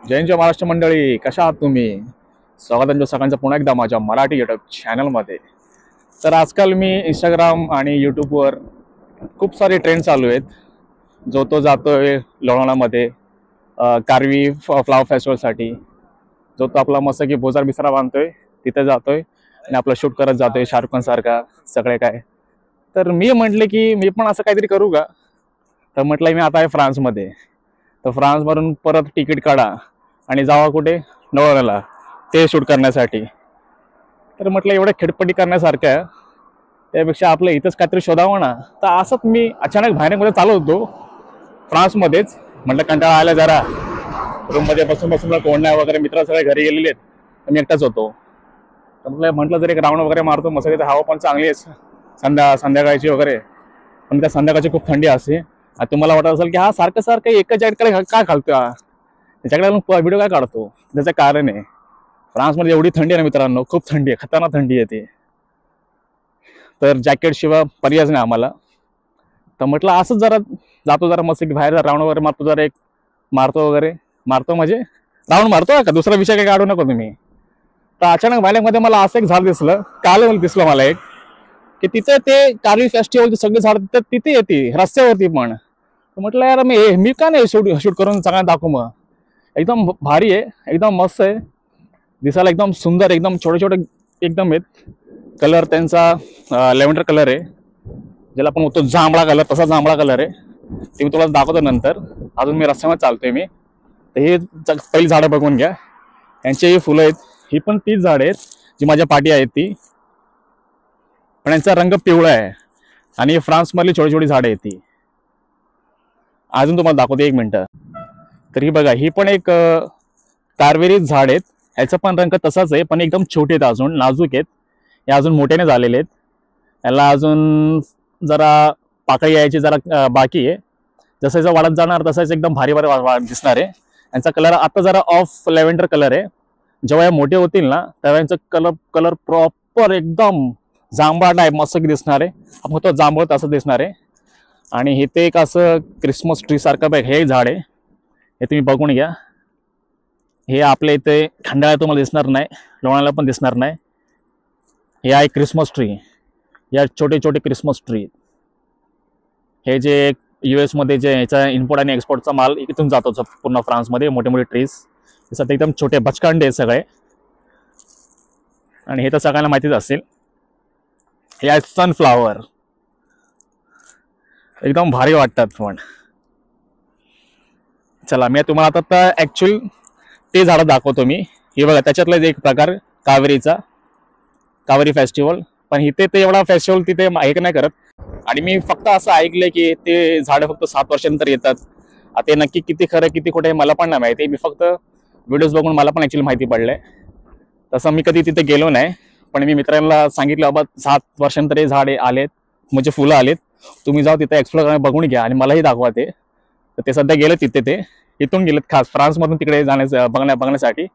जय महाराष्ट्र मंडळी, कशा आहात तुम्ही? स्वागत आहे तुमच्या सगळ्यांचं पुन्हा एकदा माझ्या मराठी यूट्यूब चॅनलमध्ये. तर आजकाल मी इंस्टाग्राम आणि यूट्यूबवर खूप सारे ट्रेंड चालू आहेत. जो तो जातोय लोणावळ्यामध्ये कारवी फ्लावर फेस्टिवलसाठी. जो तो आपला मस्त की बोजार बिसारा बांधतोय, तिथे जातोय आणि आपलं शूट करत जातोय शाहरुख खान सारखा सगळे काय. तर मी म्हटले की मी पण असं काहीतरी करू का. तर म्हटलं मी आता आहे फ्रान्समध्ये. तर फ्रान्सवरून परत तिकीट काढा आणि जावा कुठे, लोणावळ्याला, ते शूट करण्यासाठी. तर म्हटलं एवढं खेडपट्टी करण्यासारखं आहे, त्यापेक्षा आपलं इथंच काहीतरी शोधावं ना. तर असंच मी अचानक बाहेरमध्ये चालू होतो फ्रान्समध्येच. म्हटलं कंटाळा आला जरा, रूममध्ये बसून बसून कोण नाही वगैरे, मित्र सगळे घरी गेलेले आहेत, तर मी एकटाच होतो. तर म्हटलं जर एक राऊंड वगैरे मारतो, मस्त हवा पण चांगली आहे संध्याकाळची वगैरे. पण त्या संध्याकाळची खूप थंडी असते. तुम्हाला वाटत असेल की हा सारखं सारखं एकच जॅकेटकडे काय घालतो, त्याच्याकडे व्हिडिओ काय काढतो. त्याचं कारण आहे, फ्रान्समध्ये एवढी थंडी आहे ना मित्रांनो, खूप थंडी आहे, खतरनाक थंडी आहे ती. तर जॅकेट शिवाय पर्यायच नाही आम्हाला. तर म्हटलं असंच जरा जातो, जरा मस्त बाहेर राऊंड वगैरे मारतो, जरा एक मारतो म्हणजे राऊंड मारतो का, दुसरा विषय काही काढू नको तुम्ही. तर अचानक भाल्यामध्ये मला असं एक झाड दिसलं, काल दिसलं मला एक, की तिथे ते कारवी फेस्टिवलची सगळी झाड तिथे येते रस्त्यावरती पण. म्हटलं यार मी का नाही शूट करून सगळ्यांना दाखवू. मग एकदम भारी आहे, एकदम मस्त आहे दिसायला, एकदम सुंदर, एकदम छोटे छोटे एकदम आहेत. कलर त्यांचा लेव्हेंडर कलर आहे, ज्याला आपण म्हणतो जांभळा कलर, तसा जांभळा कलर आहे. ते मी तुला दाखवतो नंतर. अजून मी रस्त्यामध्ये चालतोय मी. तर हे पहिली झाडं बघून घ्या, यांची फुलं आहेत. ही पण तीच झाड आहेत जी माझ्या पाठी आहेत ती, पण यांचा रंग पिवळा आहे. आणि फ्रान्समधली छोटी छोटी झाडं आहेत ती. अजून तुम्हाला दाखवते, एक मिनिट. तर ही बघा, ही पण एक कारवेरी झाड आहेत. ह्याचा पण रंग तसाच आहे, पण एकदम छोटे आहेत, अजून नाजूक आहेत. हे अजून मोठ्याने झालेले आहेत. याला अजून जरा पाकळी यायची जरा बाकी आहे. जसं जसं वाढत जाणार तसंच एकदम भारी भारी दिसणार आहे. यांचा कलर आता जरा ऑफ लेव्हेंडर कलर आहे. जेव्हा हे मोठे होतील ना, तेव्हा यांचा कलर प्रॉपर एकदम जांभळा टाईप मस्त दिसणार आहे. आपण तो जांभळ तसं दिसणार आहे. आणि हे ते एक असं क्रिसमस ट्री सारखं बघ, हे झाड आहे, हे तुम्ही बघून घ्या. हे आपल्या इथे खंडाळ्यात तुम्हाला दिसणार नाही, लोणावळ्याला पण दिसणार नाही. हे आहे क्रिसमस ट्री. या छोटे छोटे क्रिसमस ट्री, हे जे US मध्ये जे याचा इम्पोर्ट आणि एक्सपोर्टचा माल इथून जातो पूर्ण फ्रान्समध्ये. मोठे मोठे ट्रीज सध्या एकदम छोटे बचकांडे सगळे. आणि हे तर सगळ्यांना माहितीच असेल. हे आहे सनफ्लावर, एकदम भारी वाटतात. पण चला मी तुम्हाला आता ऍक्च्युअल ते झाडं दाखवतो मी. हे बघा, त्याच्यातलं एक प्रकार कावेरी फेस्टिवल. पण इथे ते एवढा फेस्टिवल तिथे हे नाही करत. आणि मी फक्त असं ऐकलंय की ते झाडं फक्त 7 वर्षानंतर येतात. आता ते नक्की किती खरं किती खोटे मला पण नाही माहिती. मी फक्त व्हिडिओज बघून मला पण ऍक्च्युअली माहिती पडलंय. तसं मी कधी तिथे गेलो नाही, पण मी मित्रांना सांगितलं बाबा 7 वर्षानंतर हे झाडे आलेत, म्हणजे फुलं आलेत, तुम्ही जाऊ तिथे एक्सप्लोर बघून घ्या आणि मलाही दाखवा ते. तर ते सध्या गेले तिथे, ते इथून गेलेत खास फ्रान्समधून तिकडे जाण्याचं बघण्यासाठी.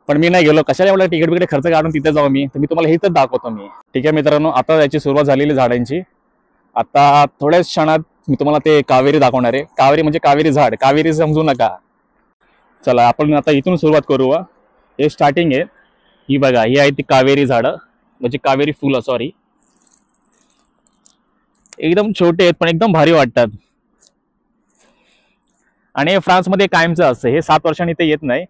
पण मी नाही गेलो, कशाला एवढा तिकीट बिकडे खर्च काढून तिथे जाऊ मी. तर मी तुम्हाला इथंच दाखवतो मी. ठीक आहे मित्रांनो, आता याची सुरुवात झालेली झाडांची. आता थोड्याच क्षणात मी तुम्हाला ते कावेरी दाखवणार आहे. कावेरी म्हणजे कावेरी झाड, कावेरी समजू नका. चला आपण आता इथून सुरुवात करू. हे स्टार्टिंग आहे. ही बघा, ही आहे ती कावेरी झाडं, म्हणजे कावेरी फुलं, सॉरी. एकदम छोटे आहेत पण एकदम भारी वाटतात. आणि हे फ्रान्समध्ये कायमचं असतं, हे 7 वर्षांनी ते येत नाही.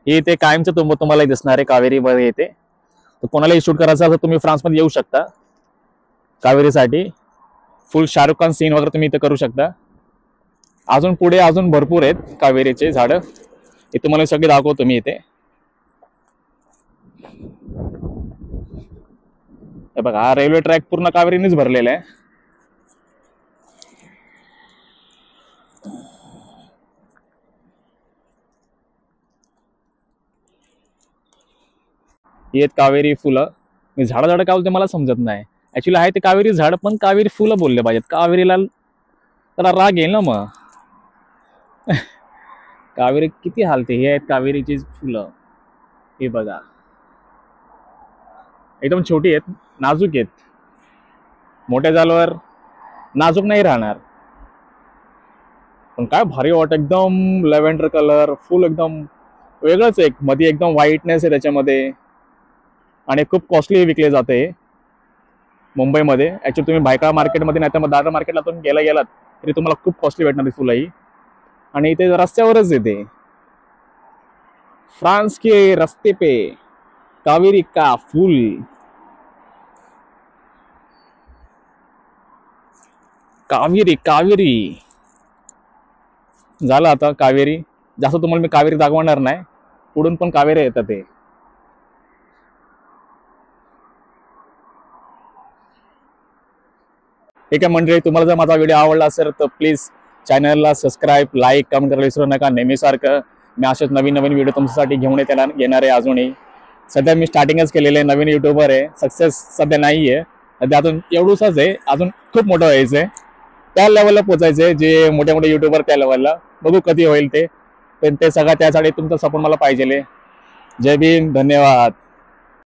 हे ते कायमचं तुम्हाला दिसणार आहे कावेरी मध्ये येते. तर कोणालाही शूट करायचं असेल तर तुम्ही फ्रान्समध्ये येऊ शकता कावेरीसाठी. फुल शाहरुख खान सीन वगैरे तुम्ही इथे करू शकता. अजून पुढे अजून भरपूर आहेत कावेरीचे झाडं, हे तुम्हाला सगळे दाखवतो मी इथे. हे बघा, हा रेल्वे ट्रॅक पूर्ण कावेरीनेच भरलेला आहे. ही आहेत कावेरी फुलं. मी झाडं काय बोलते मला समजत नाही ऍक्च्युली. आहे ते कावेरी झाड, पण कावेरी फुलं बोलले पाहिजेत. कावेरीला त्याला राग येईल ना मग. कावेरी किती हालते. हे आहेत कावेरीची फुलं. हे बघा, एकदम छोटी आहेत, नाजूक आहेत. मोठ्या झाल्यावर नाजूक नाही राहणार. पण काय भारी वाटत, एकदम लॅव्हेंडर कलर, फुल एकदम वेगळंच, एक मध्ये एकदम व्हाईटनेस आहे त्याच्यामध्ये, आणि खूप कॉस्टली विकले जाते मुंबईमध्ये. ऍक्च्युली तुम्ही भायखळा मार्केटमध्ये नाही तर मग दादर मार्केटला तुम्ही गेलात तरी तुम्हाला खूप कॉस्टली भेटणार ही फुलं ही. आणि इथे रस्त्यावरच येते, फ्रांस के रस्ते पे कावेरी का फूल. कावेरी कावेरी झालं आता कावेरी. जास्त तुम्हाला मी कावेरी दाखवणार नाही, पुढून पण कावेरी येतात ते. ठीक आहे मंडळी, तुम्हाला जर माझा व्हिडिओ आवडला असेल तर प्लीज चॅनलला सबस्क्राईब, लाईक, कमेंट करायला विसरू नका. नेहमीसारखं मी असेच नवीन नवीन व्हिडिओ तुमच्यासाठी घेऊन येणार आहे अजूनही. सध्या मी स्टार्टिंगच केलेले आहे, नवीन युट्यूबर आहे, सक्सेस सध्या नाही आहे सध्या, अजून एवढूसच आहे, अजून खूप मोठं व्हायचं आहे, त्या लेवलला पोचायचं आहे, जे मोठे मोठे युट्यूबर त्या लेवलला. बघू कधी होईल ते, पण ते सगळं त्यासाठी तुमचा सपोर्ट मला पाहिजे. जय भीम, धन्यवाद.